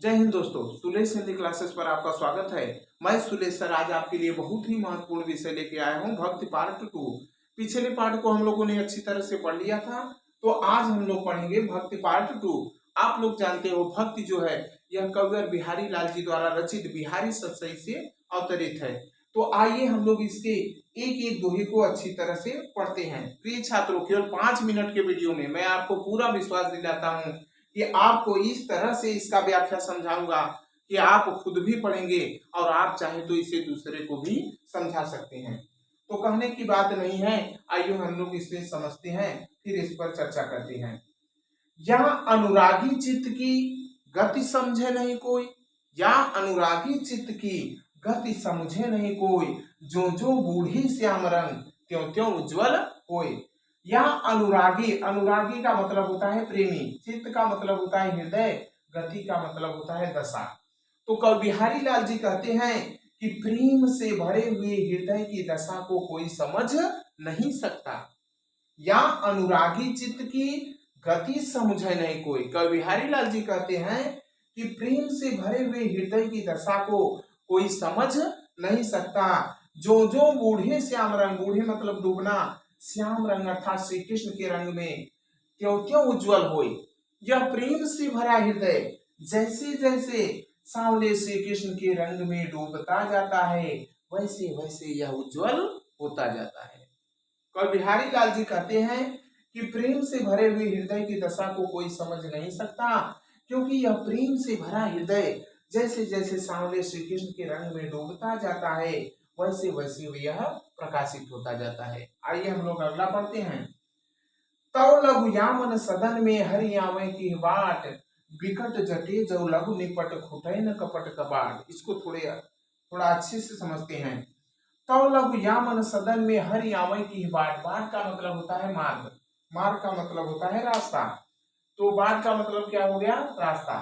जय हिंद दोस्तों, सुलेश हिंदी क्लासेस पर आपका स्वागत है। मैं सुलेश सर आज आपके लिए बहुत ही महत्वपूर्ण विषय लेके आया हूँ, भक्ति पार्ट 2। पिछले पार्ट को हम लोगों ने अच्छी तरह से पढ़ लिया था, तो आज हम लोग पढ़ेंगे भक्ति पार्ट 2। आप लोग जानते हो भक्ति जो है यह कविवर बिहारी लाल जी द्वारा रचित बिहारी सतसई से अवतरित है। तो आइए हम लोग इसके एक एक दोहे को अच्छी तरह से पढ़ते हैं। प्रिय छात्रों, केवल 5 मिनट के वीडियो में मैं आपको पूरा विश्वास दिलाता हूँ कि आपको इस तरह से इसका व्याख्या समझाऊंगा कि आप खुद भी पढ़ेंगे और आप चाहे तो इसे दूसरे को भी समझा सकते हैं। तो कहने की बात नहीं है, आइए हम लोग इसे समझते हैं, फिर इस पर चर्चा करते हैं। यहाँ अनुरागी चित्त की गति समझे नहीं कोई, या अनुरागी चित्त की गति समझे नहीं कोई, जो जो बूढ़ी श्याम रंग त्यों त्यों उज्ज्वल होए। यहाँ अनुरागी, अनुरागी का मतलब होता है प्रेमी, चित्त का मतलब होता है हृदय, गति का मतलब होता है दशा। तो कवि बिहारी लाल जी कहते हैं कि प्रेम से भरे हुए हृदय की दशा को कोई समझ नहीं सकता। या अनुरागी चित्त की गति समझे नहीं कोई। कवि बिहारी लाल जी कहते हैं कि प्रेम से भरे हुए हृदय की दशा को कोई समझ नहीं सकता। जो जो बूढ़े श्याम रंग, बूढ़े मतलब डूबना, श्याम रंग अर्थात श्री कृष्ण के रंग में त्यों त्यों उज्ज्वल होए। यह प्रेम से भरा हृदय जैसे जैसे सांवले श्री कृष्ण के रंग में डूबता जाता है, वैसे वैसे यह उज्ज्वल होता जाता है। कवि बिहारी लाल जी कहते हैं कि प्रेम से भरे हुए हृदय की दशा को कोई समझ नहीं सकता, क्योंकि यह प्रेम से भरा हृदय जैसे जैसे सांवले श्री कृष्ण के रंग में डूबता जाता है, वैसे वैसे यह प्रकाशित होता जाता है। आइए हम लोग अगला पढ़ते हैं। तव लघु यामन सदन में हरि आवे की बाट, विकट जटे जो लघु निपट खुटै न कपट कबाट। इसको थोड़ा अच्छे से समझते हैं। तव लघु यामन सदन में हरि आवे की बाट, बाट का मतलब होता है मार्ग, मार्ग का मतलब होता है रास्ता, तो बाट का मतलब क्या हो गया? रास्ता।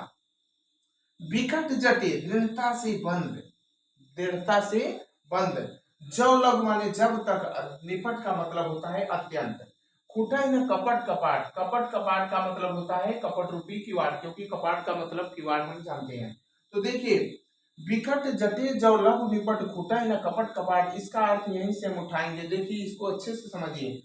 विकट जटे दृढ़ता से बंद, दृढ़ता से बंद। जव लघु माने जब तक, निपट का मतलब होता है अत्यंत, खुटै न कपट कपाट, कपट कपाट का मतलब होता है कपट रूपी किवाड़, क्योंकि कपाट का मतलब किवाड़ हम जानते हैं। तो देखिए, विकट जटे जव लघु निपट खुटै न कपट कपाट, इसका अर्थ यहीं से हम उठाएंगे। देखिए इसको अच्छे से समझिए।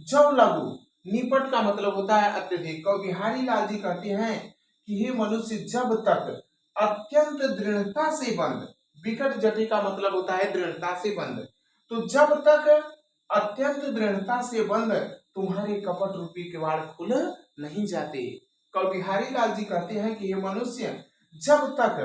जव लघु, निपट का मतलब होता है अत्यधिक। कवि बिहारी लाल जी कहते हैं कि हे मनुष्य, जब तक अत्यंत दृढ़ता से बंद, विकट जटे का मतलब होता है दृढ़ता से बंद, तो जब तक अत्यंत दृढ़ता से बंद तुम्हारे कपट रूपी किवाड़ खुल नहीं जाते। कवि बिहारी लाल जी कहते हैं कि हे मनुष्य, जब तक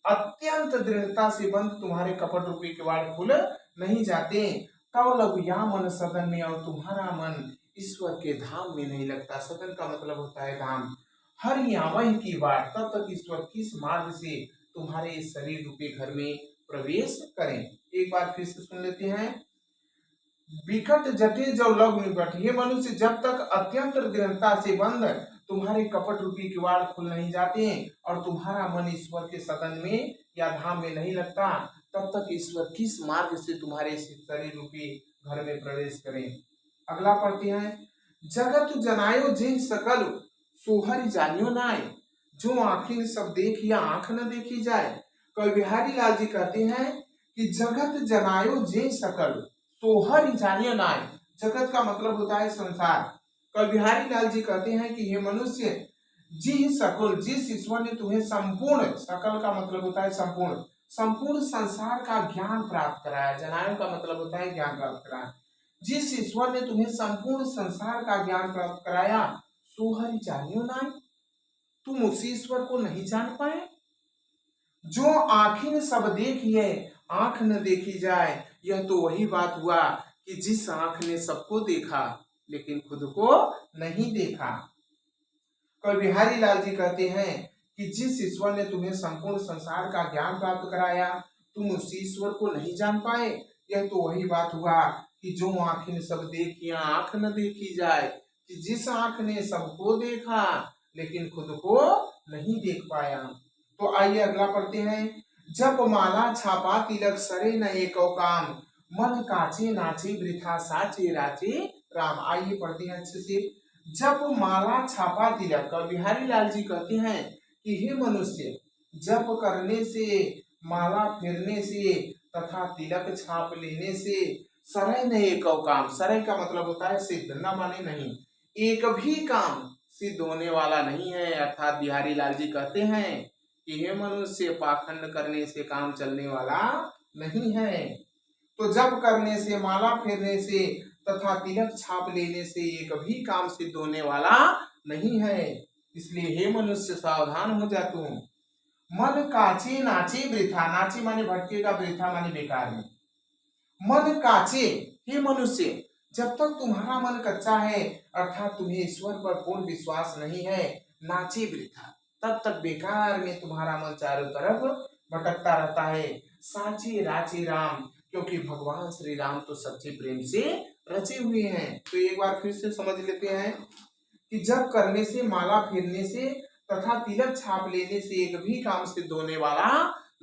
अत्यंत दृढ़ता से बंद तुम्हारे कपट रूपी किवाड़ खुल नहीं जाते, तब लघु या मन सदन में, और तुम्हारा मन ईश्वर के धाम में नहीं लगता। सदन का मतलब होता है धाम। हर यावह की बाट, तब तक ईश्वर किस मार्ग से तुम्हारे इस शरीर रूपी घर में प्रवेश करें। एक बार फिर से सुन लेते हैं। विकट जटे जो लघु निपट, ये मनुष्य, जब तक अत्यंत दृढ़ता से बंद तुम्हारे कपट रूपी किवाड़ खुल नहीं जाते और तुम्हारा मन ईश्वर के सदन में या धाम में नहीं लगता, तब तक ईश्वर किस मार्ग से तुम्हारे शरीर रूपी घर में प्रवेश करें। अगला पढ़ते हैं। जगत जनायो जे सकल सोहर जानियो नाय, जो आंखें सब देख या आंख न देखी जाए। कवि बिहारी लाल जी कहते हैं कि जगत जनायो जे सकल सोहर जानियो नाय, जगत का मतलब होता है संसार। कवि बिहारी लाल जी कहते हैं कि हे मनुष्य, जी सकल, जिस ईश्वर ने तुम्हें संपूर्ण, सकल का मतलब होता है संपूर्ण, संपूर्ण संसार का ज्ञान प्राप्त कराया, जनायो का मतलब होता है ज्ञान प्राप्त कराया, जिस ईश्वर ने तुम्हें संपूर्ण संसार का ज्ञान प्राप्त कराया, सोहर जानियो नाय, तुम उस ईश्वर को नहीं जान पाए। जो आंखें सब देखिए आंख न देखी जाए, यह तो वही बात हुआ कि जिस आंख ने सबको देखा लेकिन खुद को नहीं देखा। कवि बिहारी लाल जी कहते हैं कि जिस ईश्वर ने तुम्हें संपूर्ण संसार का ज्ञान प्राप्त कराया, तुम उस ईश्वर को नहीं जान पाए। यह तो वही बात हुआ कि जो आंखें सब देखी आंख न देखी जाए, कि जिस आंख ने सबको देखा लेकिन खुद को नहीं देख पाया। तो आइए अगला पढ़ते हैं। जब माला छापा तिलक सरे न एको काम, मन काचे नाचे वृथा साचे राचे राम। आइए पढ़ते हैं अच्छे से। जब माला छापा तिलक, कवि बिहारी लाल जी कहते हैं कि हे मनुष्य, जप करने से, माला फेरने से तथा तिलक छाप लेने से सरै न एक काम। सरै का मतलब होता है सिद्ध, न माने नहीं, एक भी काम सिद्ध होने वाला नहीं है। अर्थात बिहारी लाल जी कहते हैं कि हे मनुष्य, पाखंड करने से काम चलने वाला नहीं है। तो जप करने से, माला फेरने से तथा तिलक छाप लेने से एक भी काम सिद्ध होने वाला नहीं है। इसलिए हे मनुष्य, सावधान हो जा तू। मन काचे नाचे वृथा, नाचे माने भटकेगा, वृथा माने बेकार में। मन काचे, हे मनुष्य, जब तक तुम्हारा मन कच्चा है, अर्थात तुम्हें ईश्वर पर पूर्ण विश्वास नहीं है, नाचे वृथा, तब तक बेकार में तुम्हारा मन चारों तरफ भटकता रहता है। साचे राचे राम, क्योंकि भगवान श्री राम तो सच्चे प्रेम से रचे हुए हैं। तो एक बार फिर से समझ लेते हैं कि जप करने से, माला फेरने से तथा तिलक छाप लेने से एक भी काम सिद्ध होने वाला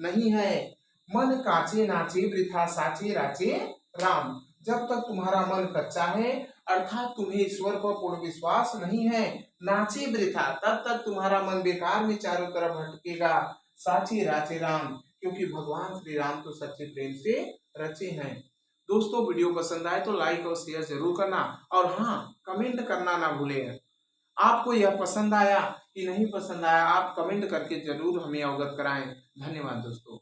नहीं है। मन काचे नाचे वृथा, साचे राचे राम, जब तक तुम्हारा मन कच्चा है, अर्थात तुम्हें ईश्वर पर पूर्ण विश्वास नहीं है, नाचे वृथा, तब तक तुम्हारा मन बेकार में चारों तरफ भटकेगा। साचे राचे राम, क्योंकि भगवान श्री राम तो सच्चे प्रेम से रचे हैं। दोस्तों, वीडियो पसंद आए तो लाइक और शेयर जरूर करना, और हाँ, कमेंट करना ना भूलें। आपको यह पसंद आया कि नहीं पसंद आया, आप कमेंट करके जरूर हमें अवगत कराएं। धन्यवाद दोस्तों।